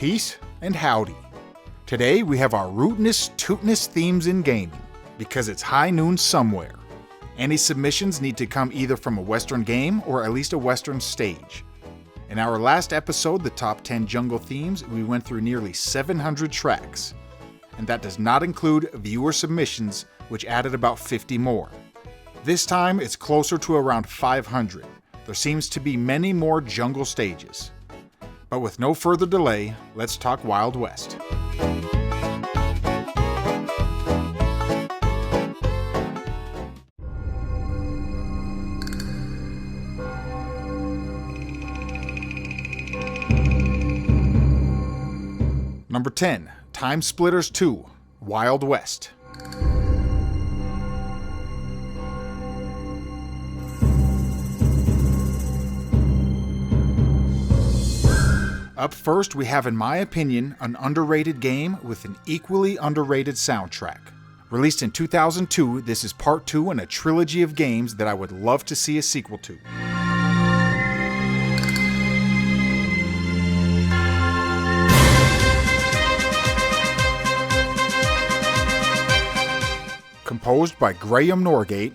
Peace and howdy. Today we have our rootinest, tootinest themes in gaming, because it's high noon somewhere. Any submissions need to come either from a Western game or at least a Western stage. In our last episode, the top 10 jungle themes, we went through nearly 700 tracks. And that does not include viewer submissions, which added about 50 more. This time it's closer to around 500. There seems to be many more jungle stages. But with no further delay, let's talk Wild West. Number 10, Timesplitters 2, Wild West. Up first, we have, in my opinion, an underrated game with an equally underrated soundtrack. Released in 2002, this is part 2 in a trilogy of games that I would love to see a sequel to. Composed by Graham Norgate,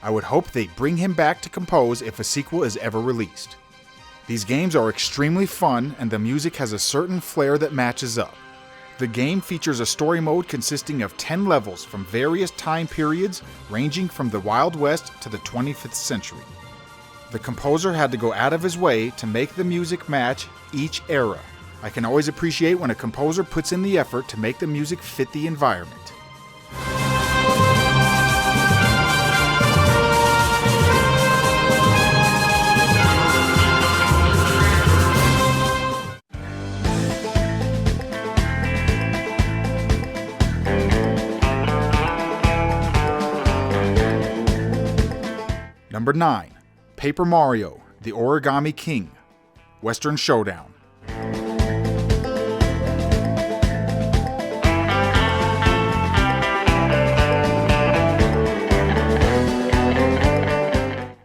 I would hope they bring him back to compose if a sequel is ever released. These games are extremely fun, and the music has a certain flair that matches up. The game features a story mode consisting of 10 levels from various time periods ranging from the Wild West to the 25th century. The composer had to go out of his way to make the music match each era. I can always appreciate when a composer puts in the effort to make the music fit the environment. Number 9, Paper Mario, the Origami King, Western Showdown.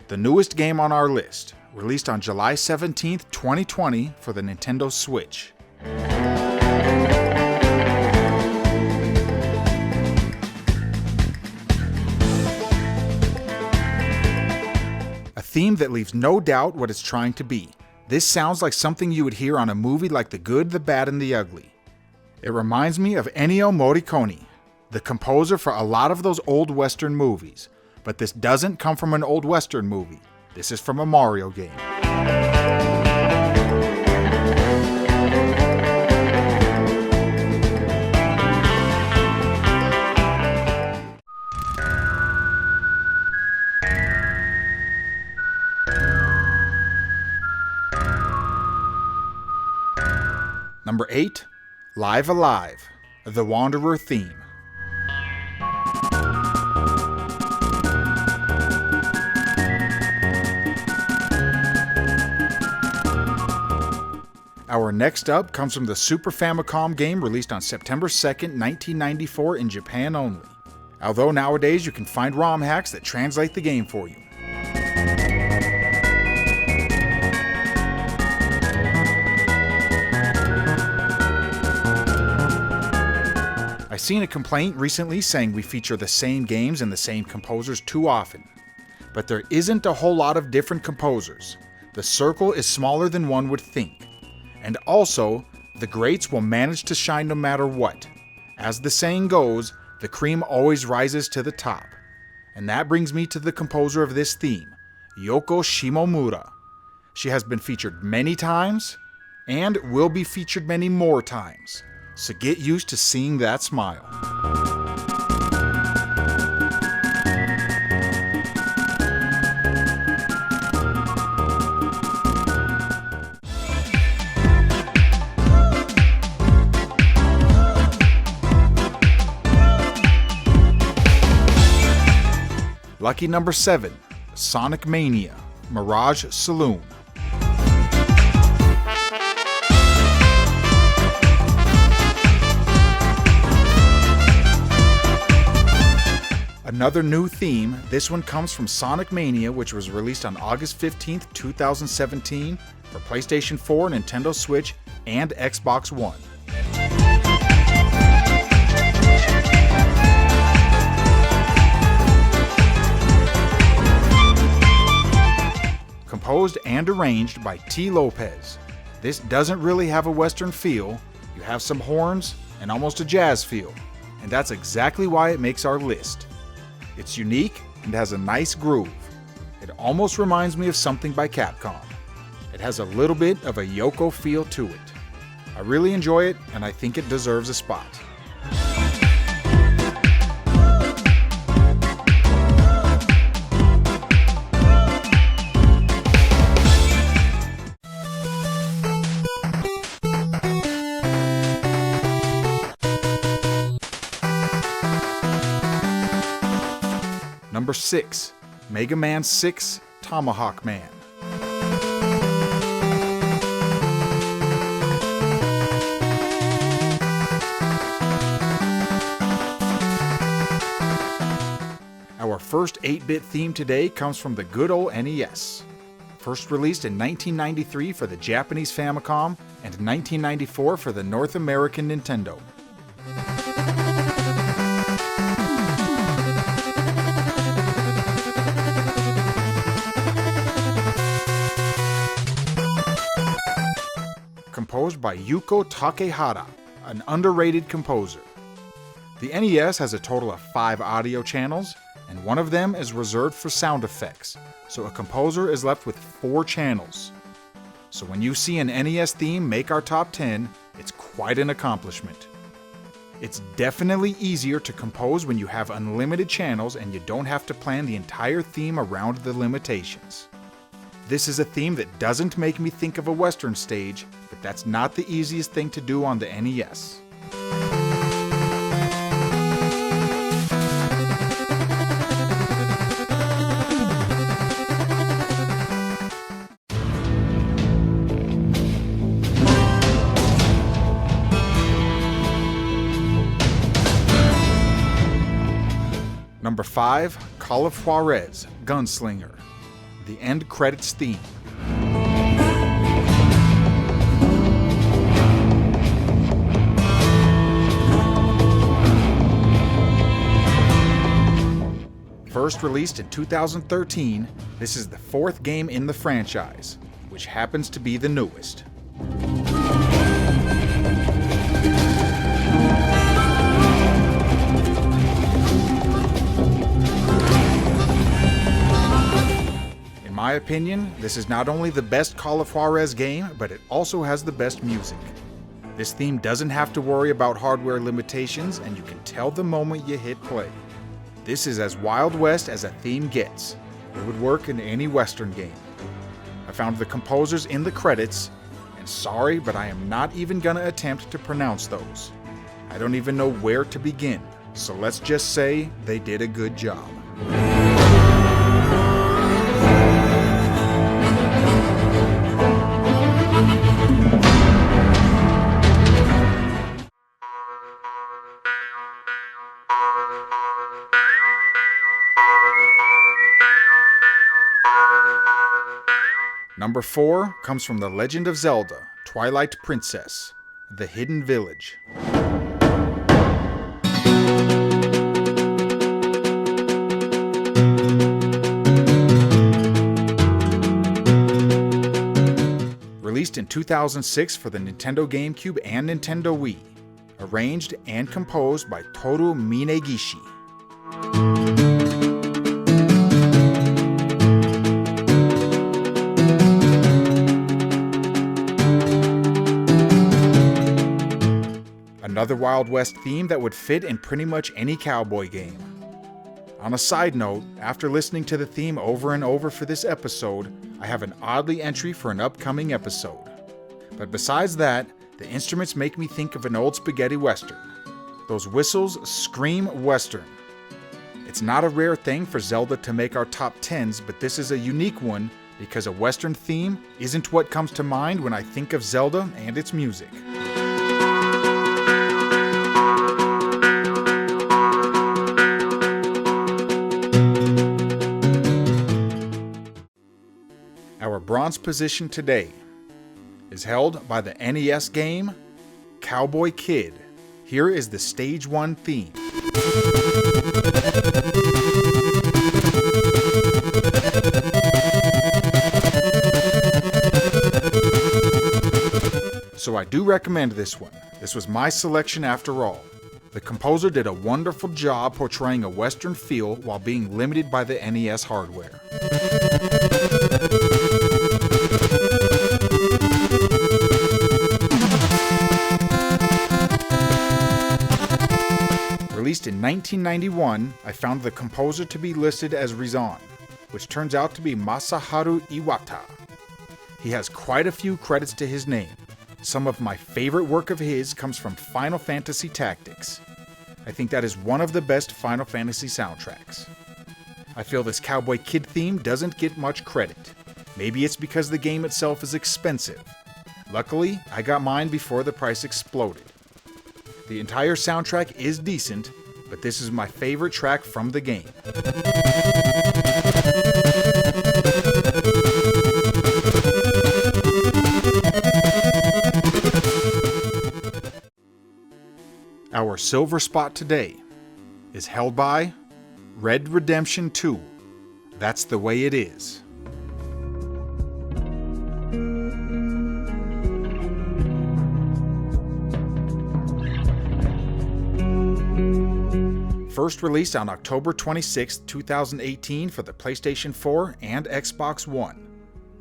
The newest game on our list, released on July 17, 2020 for the Nintendo Switch. Theme that leaves no doubt what it's trying to be. This sounds like something you would hear on a movie like The Good, the Bad, and the Ugly. It reminds me of Ennio Morricone, the composer for a lot of those old Western movies. But this doesn't come from an old Western movie. This is from a Mario game. Number 8, Live Alive, the Wanderer theme. Our next up comes from the Super Famicom game released on September 2nd, 1994 in Japan only. Although nowadays you can find ROM hacks that translate the game for you. I've seen a complaint recently saying we feature the same games and the same composers too often. But there isn't a whole lot of different composers. The circle is smaller than one would think. And also, the greats will manage to shine no matter what. As the saying goes, the cream always rises to the top. And that brings me to the composer of this theme, Yoko Shimomura. She has been featured many times, and will be featured many more times. So get used to seeing that smile. Lucky number 7, Sonic Mania, Mirage Saloon. Another new theme, this one comes from Sonic Mania, which was released on August 15th, 2017 for PlayStation 4, Nintendo Switch, and Xbox One. Composed and arranged by T. Lopez. This doesn't really have a Western feel, you have some horns and almost a jazz feel, and that's exactly why it makes our list. It's unique and has a nice groove. It almost reminds me of something by Capcom. It has a little bit of a Yoko feel to it. I really enjoy it, and I think it deserves a spot. Number 6, Mega Man 6 Tomahawk Man. Our first 8-bit theme today comes from the good old NES. First released in 1993 for the Japanese Famicom and 1994 for the North American Nintendo. Composed by Yuko Takehata, an underrated composer. The NES has a total of 5 audio channels, and one of them is reserved for sound effects, so a composer is left with 4 channels. So when you see an NES theme make our top 10, it's quite an accomplishment. It's definitely easier to compose when you have unlimited channels and you don't have to plan the entire theme around the limitations. This is a theme that doesn't make me think of a Western stage, but that's not the easiest thing to do on the NES. Number 5, Call of Juarez, Gunslinger. The end credits theme. First released in 2013, this is the 4th game in the franchise, which happens to be the newest. In my opinion, this is not only the best Call of Juarez game, but it also has the best music. This theme doesn't have to worry about hardware limitations, and you can tell the moment you hit play. This is as Wild West as a theme gets. It would work in any Western game. I found the composers in the credits, and sorry, but I am not even gonna attempt to pronounce those. I don't even know where to begin, so let's just say they did a good job. Number 4 comes from The Legend of Zelda, Twilight Princess, The Hidden Village. Released in 2006 for the Nintendo GameCube and Nintendo Wii. Arranged and composed by Toru Minegishi. Another Wild West theme that would fit in pretty much any cowboy game. On a side note, after listening to the theme over and over for this episode, I have an oddly entry for an upcoming episode. But besides that, the instruments make me think of an old spaghetti western. Those whistles scream western. It's not a rare thing for Zelda to make our top 10s, but this is a unique one because a western theme isn't what comes to mind when I think of Zelda and its music. Our bronze position today is held by the NES game Cowboy Kid. Here is the Stage 1 theme. So I do recommend this one. This was my selection after all. The composer did a wonderful job portraying a Western feel while being limited by the NES hardware. Released in 1991, I found the composer to be listed as Rizan, which turns out to be Masaharu Iwata. He has quite a few credits to his name. Some of my favorite work of his comes from Final Fantasy Tactics. I think that is one of the best Final Fantasy soundtracks. I feel this Cowboy Kid theme doesn't get much credit. Maybe it's because the game itself is expensive. Luckily, I got mine before the price exploded. The entire soundtrack is decent, but this is my favorite track from the game. Our silver spot today is held by Red Redemption 2. That's the way it is. First released on October 26, 2018 for the PlayStation 4 and Xbox One.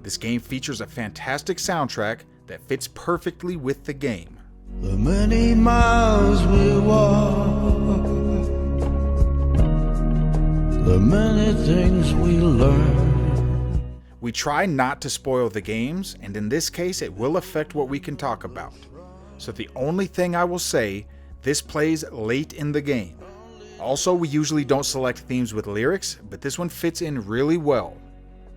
This game features a fantastic soundtrack that fits perfectly with the game. The many miles we walk, the many things we learn. We try not to spoil the games, and in this case it will affect what we can talk about. So the only thing I will say, this plays late in the game. Also, we usually don't select themes with lyrics, but this one fits in really well.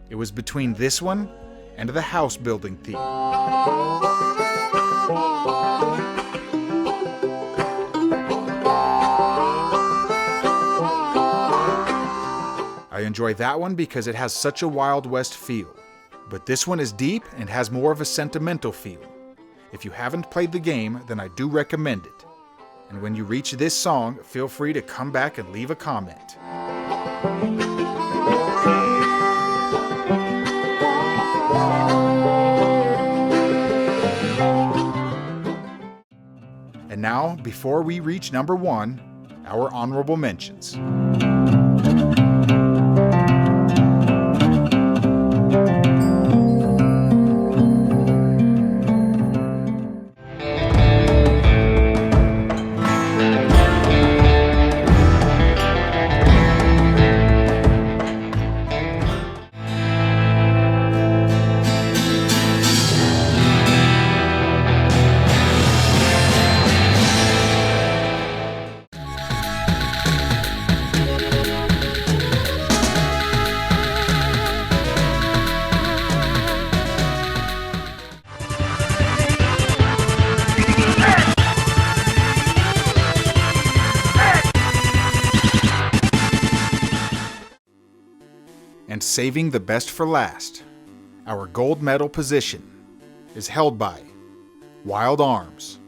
It was between this one and the house building theme. I enjoy that one because it has such a Wild West feel. But this one is deep and has more of a sentimental feel. If you haven't played the game, then I do recommend it. And when you reach this song, feel free to come back and leave a comment. And now, before we reach number 1, our honorable mentions. And saving the best for last, our gold medal position is held by Wild Arms,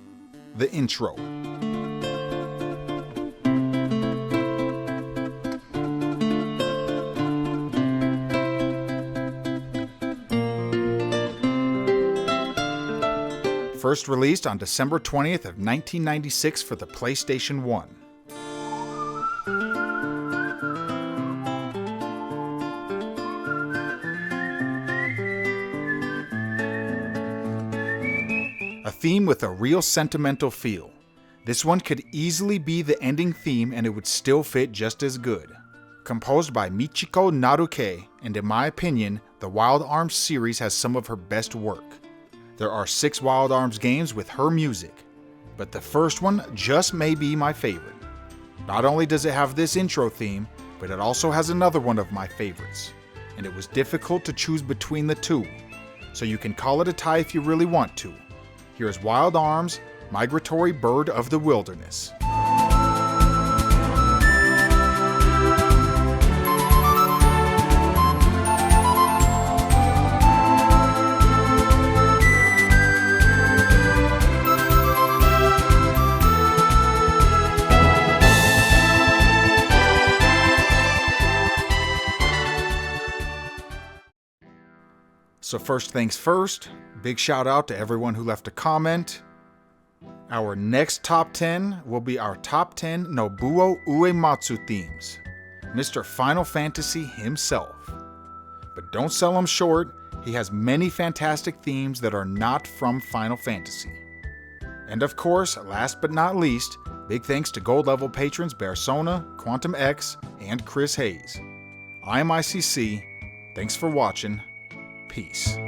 the intro. First released on December 20th of 1996 for the PlayStation 1. A theme with a real sentimental feel. This one could easily be the ending theme and it would still fit just as good. Composed by Michiko Naruke, and in my opinion, the Wild Arms series has some of her best work. There are 6 Wild Arms games with her music, but the first one just may be my favorite. Not only does it have this intro theme, but it also has another one of my favorites, and it was difficult to choose between the two, so you can call it a tie if you really want to. Here is Wild Arms, Migratory Bird of the Wilderness. So first things first, big shout out to everyone who left a comment. Our next top 10 will be our top 10 Nobuo Uematsu themes. Mr. Final Fantasy himself. But don't sell him short, he has many fantastic themes that are not from Final Fantasy. And of course, last but not least, big thanks to gold level patrons Bearsona, Quantum X, and Chris Hayes. I'm ICC, thanks for watching, peace.